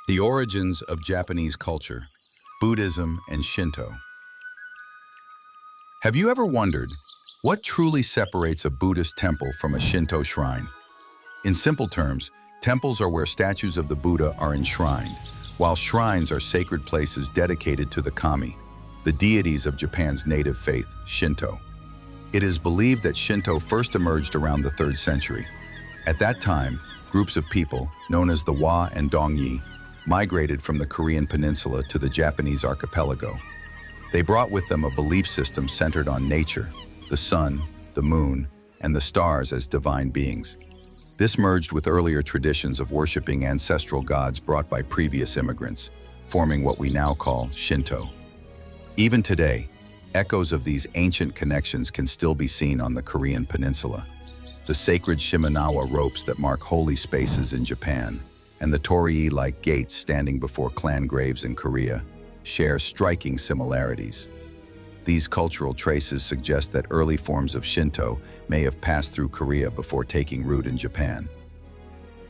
The origins of Japanese culture, Buddhism and Shinto. Have you ever wondered what truly separates a Buddhist temple from a Shinto shrine? In simple terms, temples are where statues of the Buddha are enshrined, while shrines are sacred places dedicated to the kami, the deities of Japan's native faith, Shinto. It is believed that Shinto first emerged around the 3rd century. At that time, groups of people, known as the Wa and Dongyi, migrated from the Korean peninsula to the Japanese archipelago. They brought with them a belief system centered on nature, the sun, the moon, and the stars as divine beings. This merged with earlier traditions of worshiping ancestral gods brought by previous immigrants, forming what we now call Shinto. Even today, echoes of these ancient connections can still be seen on the Korean peninsula. The sacred Shimenawa ropes that mark holy spaces in Japan, and the torii-like gates standing before clan graves in Korea, share striking similarities. These cultural traces suggest that early forms of Shinto may have passed through Korea before taking root in Japan.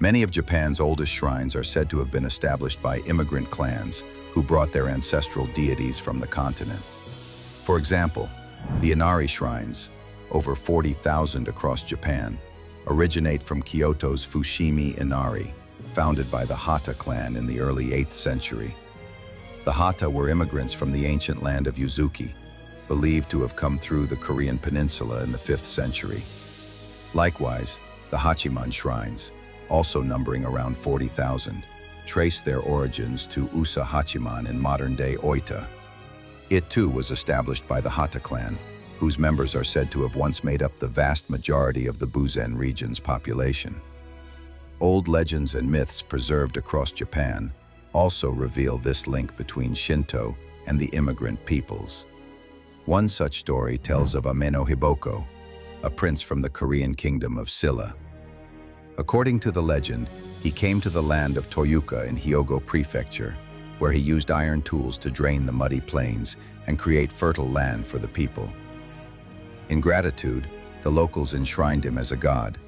Many of Japan's oldest shrines are said to have been established by immigrant clans who brought their ancestral deities from the continent. For example, the Inari shrines, over 40,000 across Japan, originate from Kyoto's Fushimi Inari, founded by the Hata clan in the early 8th century. The Hata were immigrants from the ancient land of Yuzuki, believed to have come through the Korean peninsula in the 5th century. Likewise, the Hachiman shrines, also numbering around 40,000, trace their origins to Usa Hachiman in modern-day Oita. It too was established by the Hata clan, whose members are said to have once made up the vast majority of the Buzen region's population. Old legends and myths preserved across Japan also reveal this link between Shinto and the immigrant peoples. One such story tells of Ameno Hiboko, a prince from the Korean kingdom of Silla. According to the legend, he came to the land of Toyuka in Hyogo Prefecture, where he used iron tools to drain the muddy plains and create fertile land for the people. In gratitude, the locals enshrined him as a god,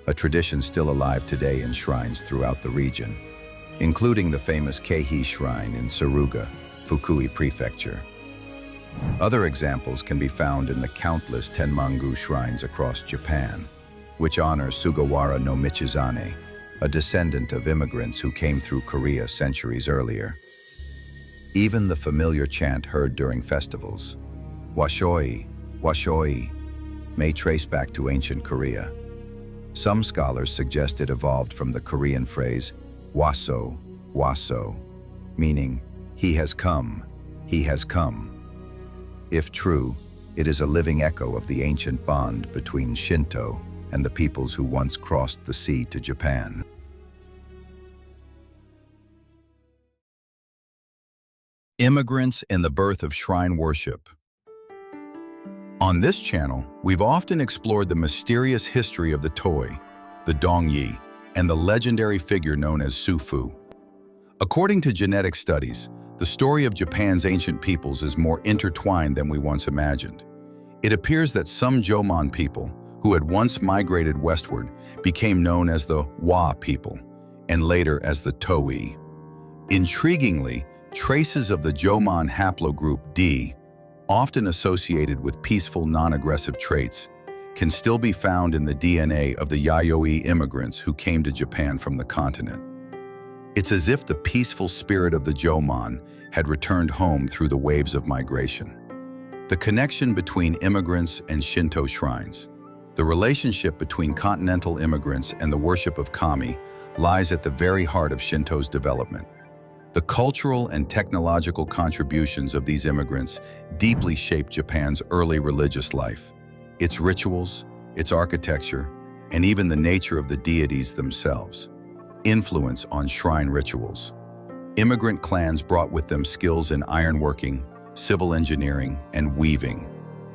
a tradition still alive today in shrines throughout the region, including the famous Keihi Shrine in Suruga, Fukui Prefecture. Other examples can be found in the countless Tenmangu shrines across Japan, which honor Sugawara no Michizane, a descendant of immigrants who came through Korea centuries earlier. Even the familiar chant heard during festivals, Washoi, Washoi, may trace back to ancient Korea. Some scholars suggest it evolved from the Korean phrase waso, waso, meaning he has come, he has come. If true, it is a living echo of the ancient bond between Shinto and the peoples who once crossed the sea to Japan. Immigrants and the birth of shrine worship. On this channel, we've often explored the mysterious history of the Toi, the Dongyi, and the legendary figure known as Sufu. According to genetic studies, the story of Japan's ancient peoples is more intertwined than we once imagined. It appears that some Jomon people, who had once migrated westward, became known as the Wa people, and later as the Toi. Intriguingly, traces of the Jomon haplogroup D, often associated with peaceful, non-aggressive traits, can still be found in the DNA of the Yayoi immigrants who came to Japan from the continent. It's as if the peaceful spirit of the Jomon had returned home through the waves of migration. The connection between immigrants and Shinto shrines. The relationship between continental immigrants and the worship of kami lies at the very heart of Shinto's development. The cultural and technological contributions of these immigrants deeply shaped Japan's early religious life. Its rituals, its architecture, and even the nature of the deities themselves. Influence on shrine rituals. Immigrant clans brought with them skills in ironworking, civil engineering, and weaving,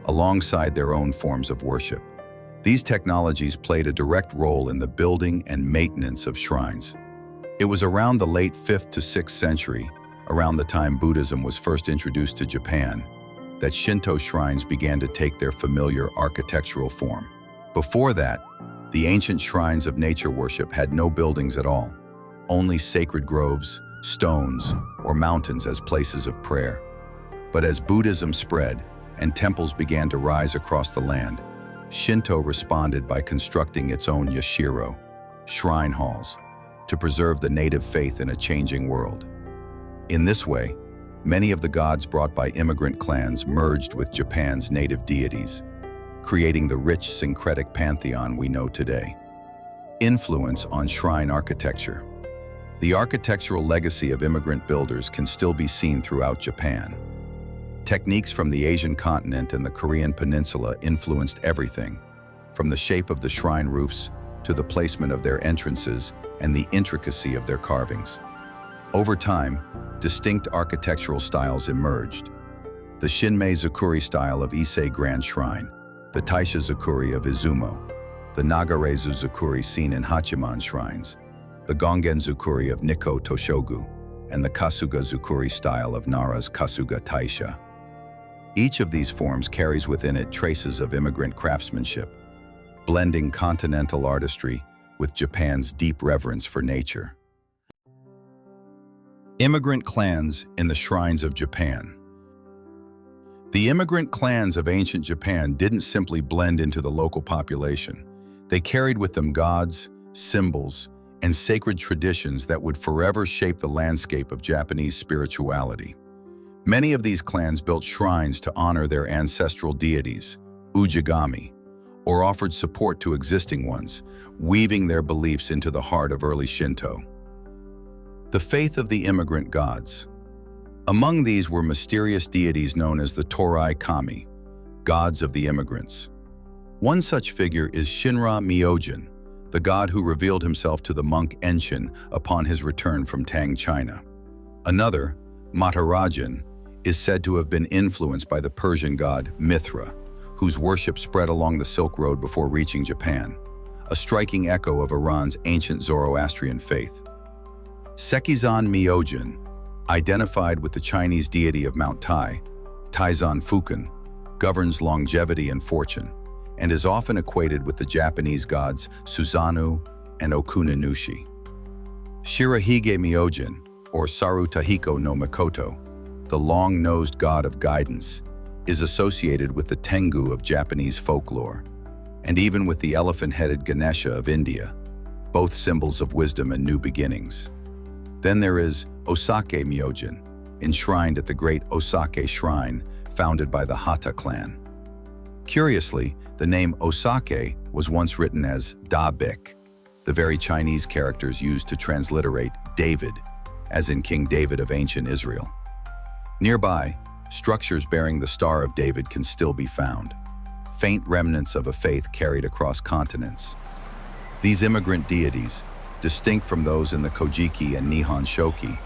alongside their own forms of worship. These technologies played a direct role in the building and maintenance of shrines. It was around the late 5th to 6th century, around the time Buddhism was first introduced to Japan, that Shinto shrines began to take their familiar architectural form. Before that, the ancient shrines of nature worship had no buildings at all, only sacred groves, stones, or mountains as places of prayer. But as Buddhism spread and temples began to rise across the land, Shinto responded by constructing its own yashiro, shrine halls, to preserve the native faith in a changing world. In this way, many of the gods brought by immigrant clans merged with Japan's native deities, creating the rich syncretic pantheon we know today. Influence on shrine architecture. The architectural legacy of immigrant builders can still be seen throughout Japan. Techniques from the Asian continent and the Korean peninsula influenced everything, from the shape of the shrine roofs to the placement of their entrances and the intricacy of their carvings. Over time, distinct architectural styles emerged. The Shinmei Zukuri style of Ise Grand Shrine, the Taisha Zukuri of Izumo, the Nagarezu Zukuri seen in Hachiman shrines, the Gongen Zukuri of Nikko Toshogu, and the Kasuga Zukuri style of Nara's Kasuga Taisha. Each of these forms carries within it traces of immigrant craftsmanship, blending continental artistry with Japan's deep reverence for nature. Immigrant clans in the shrines of Japan. The immigrant clans of ancient Japan didn't simply blend into the local population. They carried with them gods, symbols, and sacred traditions that would forever shape the landscape of Japanese spirituality. Many of these clans built shrines to honor their ancestral deities, ujigami, or offered support to existing ones, weaving their beliefs into the heart of early Shinto. The faith of the immigrant gods. Among these were mysterious deities known as the Torai Kami, gods of the immigrants. One such figure is Shinra Myojin, the god who revealed himself to the monk Enshin upon his return from Tang, China. Another, Matarajan, is said to have been influenced by the Persian god Mithra, whose worship spread along the Silk Road before reaching Japan, a striking echo of Iran's ancient Zoroastrian faith. Sekizan Myojin, identified with the Chinese deity of Mount Tai, Taizan Fukan, governs longevity and fortune, and is often equated with the Japanese gods Suzano and Okunanushi. Shirahige Myojin, or Saru Tahiko no Mikoto, the long-nosed god of guidance, is associated with the Tengu of Japanese folklore, and even with the elephant-headed Ganesha of India, both symbols of wisdom and new beginnings. Then there is Osake Myojin, enshrined at the great Osake Shrine, founded by the Hata clan. Curiously, the name Osake was once written as Da-bik, the very Chinese characters used to transliterate David, as in King David of ancient Israel. Nearby, structures bearing the Star of David can still be found, faint remnants of a faith carried across continents. These immigrant deities, distinct from those in the Kojiki and Nihon Shoki,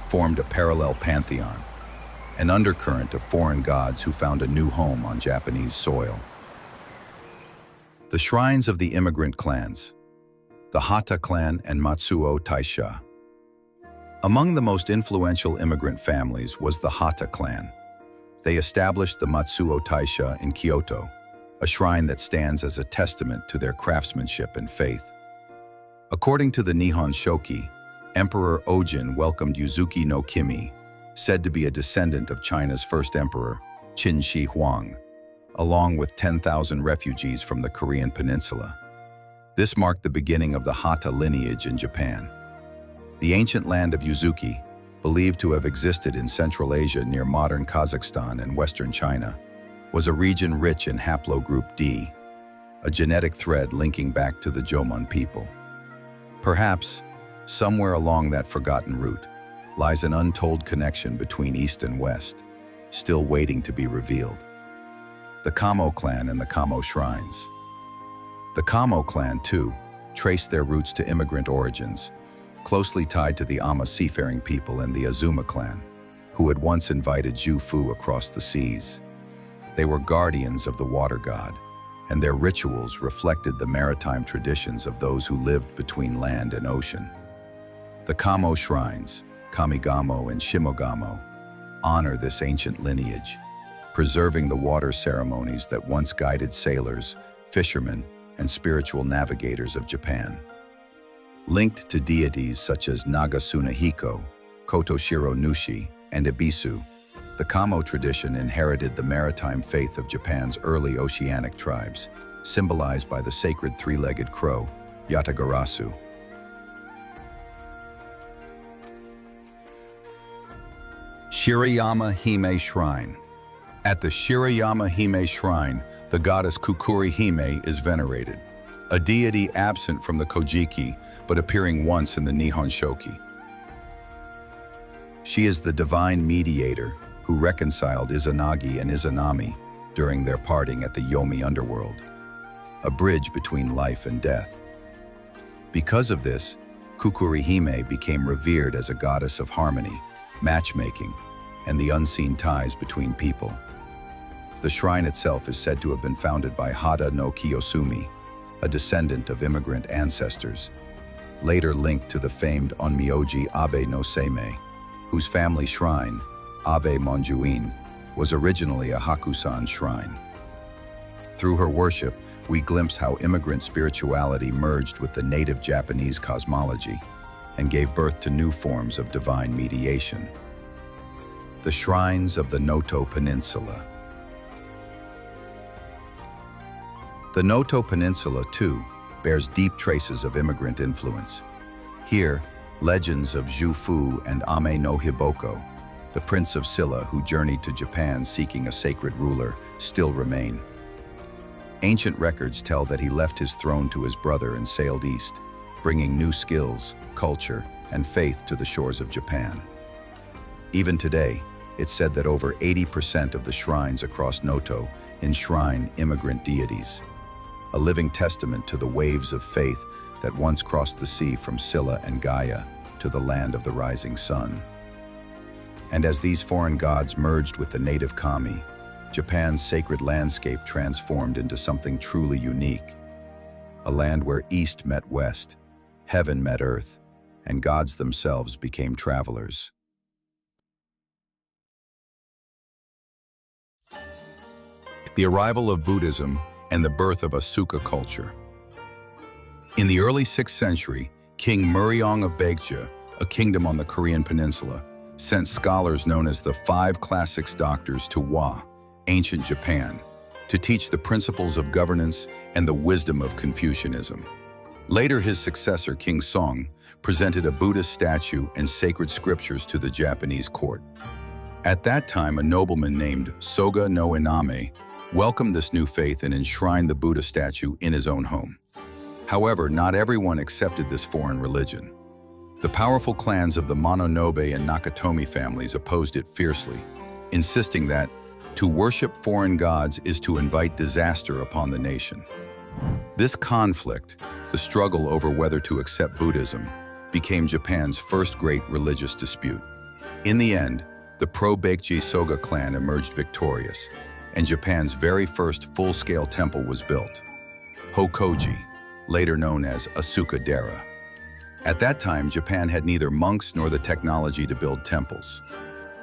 formed a parallel pantheon, an undercurrent of foreign gods who found a new home on Japanese soil. The shrines of the immigrant clans, the Hata clan and Matsuo Taisha. Among the most influential immigrant families was the Hata clan. They established the Matsuo Taisha in Kyoto, a shrine that stands as a testament to their craftsmanship and faith. According to the Nihon Shoki, Emperor Ojin welcomed Yuzuki no Kimi, said to be a descendant of China's first emperor, Qin Shi Huang, along with 10,000 refugees from the Korean peninsula. This marked the beginning of the Hata lineage in Japan. The ancient land of Yuzuki, believed to have existed in Central Asia near modern Kazakhstan and western China, was a region rich in haplogroup D, a genetic thread linking back to the Jomon people. Perhaps, somewhere along that forgotten route, lies an untold connection between East and West, still waiting to be revealed. The Kamo clan and the Kamo shrines. The Kamo clan, too, traced their roots to immigrant origins, closely tied to the Ama seafaring people and the Azuma clan, who had once invited Zhu Fu across the seas. They were guardians of the water god, and their rituals reflected the maritime traditions of those who lived between land and ocean. The Kamo shrines, Kamigamo and Shimogamo, honor this ancient lineage, preserving the water ceremonies that once guided sailors, fishermen, and spiritual navigators of Japan. Linked to deities such as Nagasunahiko, Kotoshiro Nushi, and Ebisu, the Kamo tradition inherited the maritime faith of Japan's early oceanic tribes, symbolized by the sacred three-legged crow, Yatagarasu. Shirayama Hime Shrine. At the Shirayama Hime Shrine, the goddess Kukuri Hime is venerated, a deity absent from the Kojiki but appearing once in the Nihon Shoki. She is the divine mediator who reconciled Izanagi and Izanami during their parting at the Yomi underworld, a bridge between life and death. Because of this, Kukuri Hime became revered as a goddess of harmony, matchmaking, and the unseen ties between people. The shrine itself is said to have been founded by Hata no Kiyosumi, a descendant of immigrant ancestors, later linked to the famed Onmyoji Abe no Seimei, whose family shrine, Abe Monjuin, was originally a Hakusan shrine. Through her worship, we glimpse how immigrant spirituality merged with the native Japanese cosmology and gave birth to new forms of divine mediation. The shrines of the Noto Peninsula. The Noto Peninsula, too, bears deep traces of immigrant influence. Here, legends of Jufu and Ame no Hiboko, the prince of Silla who journeyed to Japan seeking a sacred ruler, still remain. Ancient records tell that he left his throne to his brother and sailed east, bringing new skills, culture, and faith to the shores of Japan. Even today, it's said that over 80% of the shrines across Noto enshrine immigrant deities, a living testament to the waves of faith that once crossed the sea from Silla and Gaia to the land of the rising sun. And as these foreign gods merged with the native kami, Japan's sacred landscape transformed into something truly unique, a land where east met west, heaven met earth, and gods themselves became travelers. The arrival of Buddhism and the birth of Asuka culture. In the early 6th century, King Muryeong of Baekje, a kingdom on the Korean peninsula, sent scholars known as the Five Classics Doctors to Wa, ancient Japan, to teach the principles of governance and the wisdom of Confucianism. Later, his successor, King Song, presented a Buddhist statue and sacred scriptures to the Japanese court. At that time, a nobleman named Soga no Iname welcomed this new faith and enshrined the Buddha statue in his own home. However, not everyone accepted this foreign religion. The powerful clans of the Mononobe and Nakatomi families opposed it fiercely, insisting that to worship foreign gods is to invite disaster upon the nation. This conflict, the struggle over whether to accept Buddhism, became Japan's first great religious dispute. In the end, the pro-Baekje Soga clan emerged victorious, and Japan's very first full-scale temple was built, Hokoji, later known as Asuka Dera. At that time, Japan had neither monks nor the technology to build temples.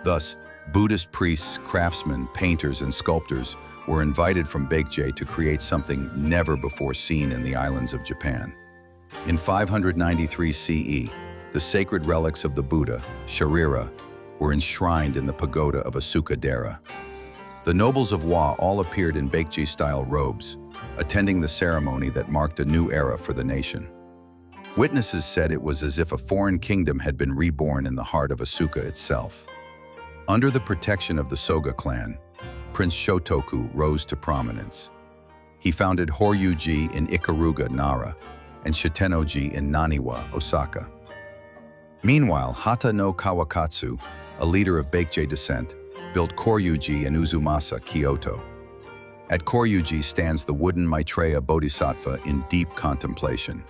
Thus, Buddhist priests, craftsmen, painters, and sculptors were invited from Baekje to create something never before seen in the islands of Japan. In 593 CE, the sacred relics of the Buddha, Sharira, were enshrined in the pagoda of Asuka Dera. The nobles of Wa all appeared in Baekje-style robes, attending the ceremony that marked a new era for the nation. Witnesses said it was as if a foreign kingdom had been reborn in the heart of Asuka itself. Under the protection of the Soga clan, Prince Shotoku rose to prominence. He founded Horyuji in Ikaruga, Nara, and Shitenoji in Naniwa, Osaka. Meanwhile, Hata no Kawakatsu, a leader of Baekje descent, built Koryuji in Uzumasa, Kyoto. At Koryuji stands the wooden Maitreya Bodhisattva in deep contemplation,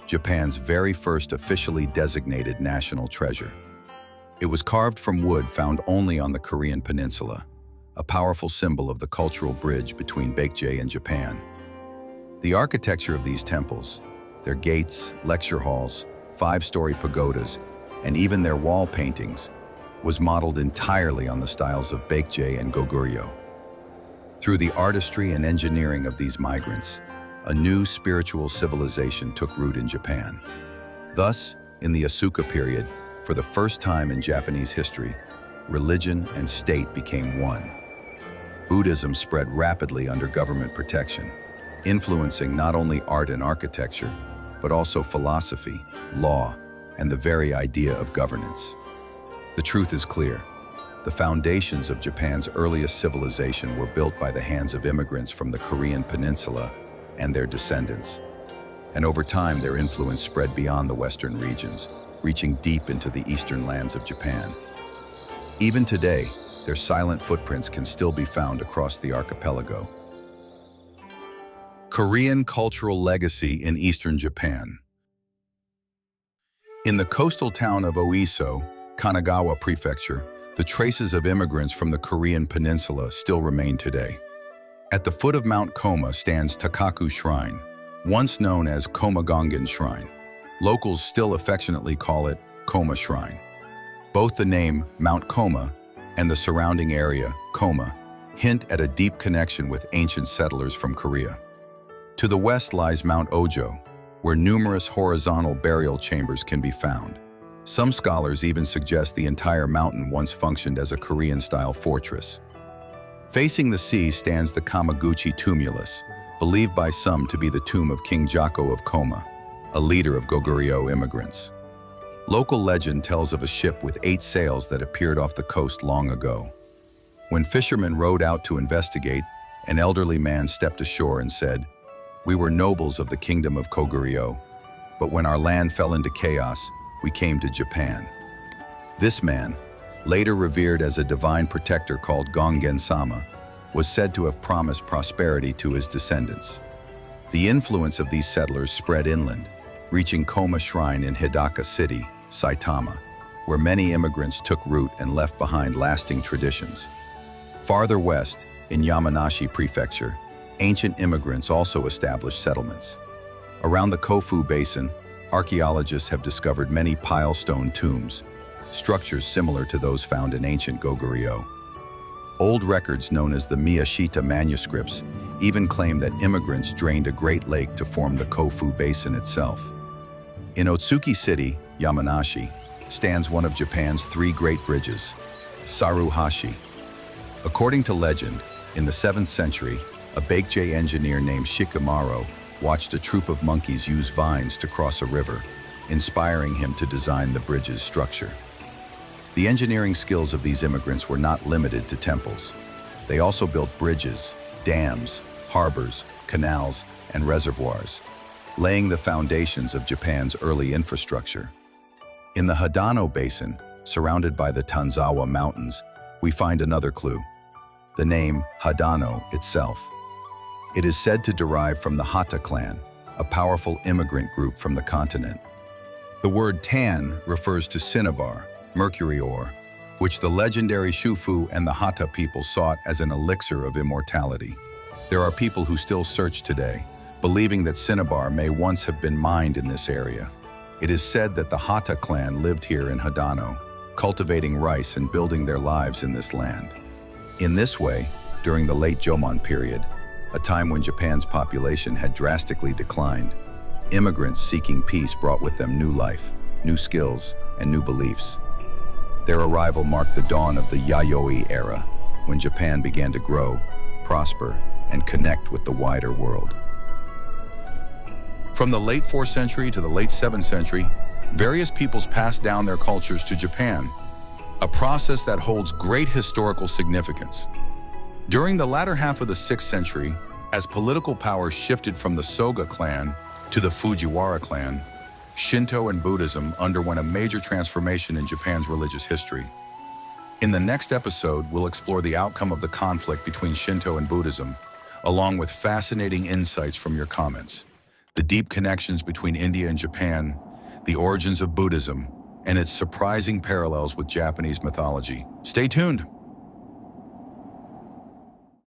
Japan's very first officially designated national treasure. It was carved from wood found only on the Korean peninsula, a powerful symbol of the cultural bridge between Baekje and Japan. The architecture of these temples, their gates, lecture halls, 5-story pagodas, and even their wall paintings, was modeled entirely on the styles of Baekje and Goguryeo. Through the artistry and engineering of these migrants, a new spiritual civilization took root in Japan. Thus, in the Asuka period, For the first time in Japanese history, religion and state became one. Buddhism spread rapidly under government protection, influencing not only art and architecture, but also philosophy, law, and the very idea of governance. The truth is clear. The foundations of Japan's earliest civilization were built by the hands of immigrants from the Korean peninsula and their descendants. And over time, their influence spread beyond the western regions, reaching deep into the eastern lands of Japan. Even today, their silent footprints can still be found across the archipelago. Korean cultural legacy in eastern Japan. In the coastal town of Oiso, Kanagawa Prefecture, the traces of immigrants from the Korean peninsula still remain today. At the foot of Mount Koma stands Takaku Shrine, once known as Koma Shrine. Locals still affectionately call it Koma Shrine. Both the name Mount Koma and the surrounding area, Koma, hint at a deep connection with ancient settlers from Korea. To the west lies Mount Ojo, where numerous horizontal burial chambers can be found. Some scholars even suggest the entire mountain once functioned as a Korean-style fortress. Facing the sea stands the Kamaguchi tumulus, believed by some to be the tomb of King Jako of Koma, a leader of Goguryeo immigrants. Local legend tells of a ship with 8 sails that appeared off the coast long ago. When fishermen rowed out to investigate, an elderly man stepped ashore and said, "We were nobles of the kingdom of Goguryeo, but when our land fell into chaos, we came to Japan." This man, later revered as a divine protector called Gongen-sama, was said to have promised prosperity to his descendants. The influence of these settlers spread inland, reaching Koma Shrine in Hidaka City, Saitama, where many immigrants took root and left behind lasting traditions. Farther west, in Yamanashi Prefecture, ancient immigrants also established settlements. Around the Kofu Basin, archaeologists have discovered many pile-stone tombs, structures similar to those found in ancient Goguryeo. Old records known as the Miyashita manuscripts even claim that immigrants drained a great lake to form the Kofu Basin itself. In Otsuki City, Yamanashi, stands one of Japan's 3 great bridges, Saruhashi. According to legend, in the 7th century, a Baekje engineer named Shikamaru watched a troop of monkeys use vines to cross a river, inspiring him to design the bridge's structure. The engineering skills of these immigrants were not limited to temples. They also built bridges, dams, harbors, canals, and reservoirs, laying the foundations of Japan's early infrastructure. In the Hadano Basin, surrounded by the Tanzawa Mountains, we find another clue: the name Hadano itself. It is said to derive from the Hata clan, a powerful immigrant group from the continent. The word tan refers to cinnabar, mercury ore, which the legendary Shufu and the Hata people sought as an elixir of immortality. There are people who still search today, believing that cinnabar may once have been mined in this area. It is said that the Hata clan lived here in Hadano, cultivating rice and building their lives in this land. In this way, during the late Jomon period, a time when Japan's population had drastically declined, immigrants seeking peace brought with them new life, new skills, and new beliefs. Their arrival marked the dawn of the Yayoi era, when Japan began to grow, prosper, and connect with the wider world. From the late 4th century to the late 7th century, various peoples passed down their cultures to Japan, a process that holds great historical significance. During the latter half of the 6th century, as political power shifted from the Soga clan to the Fujiwara clan, Shinto and Buddhism underwent a major transformation in Japan's religious history. In the next episode, we'll explore the outcome of the conflict between Shinto and Buddhism, along with fascinating insights from your comments, the deep connections between India and Japan, the origins of Buddhism, and its surprising parallels with Japanese mythology. Stay tuned!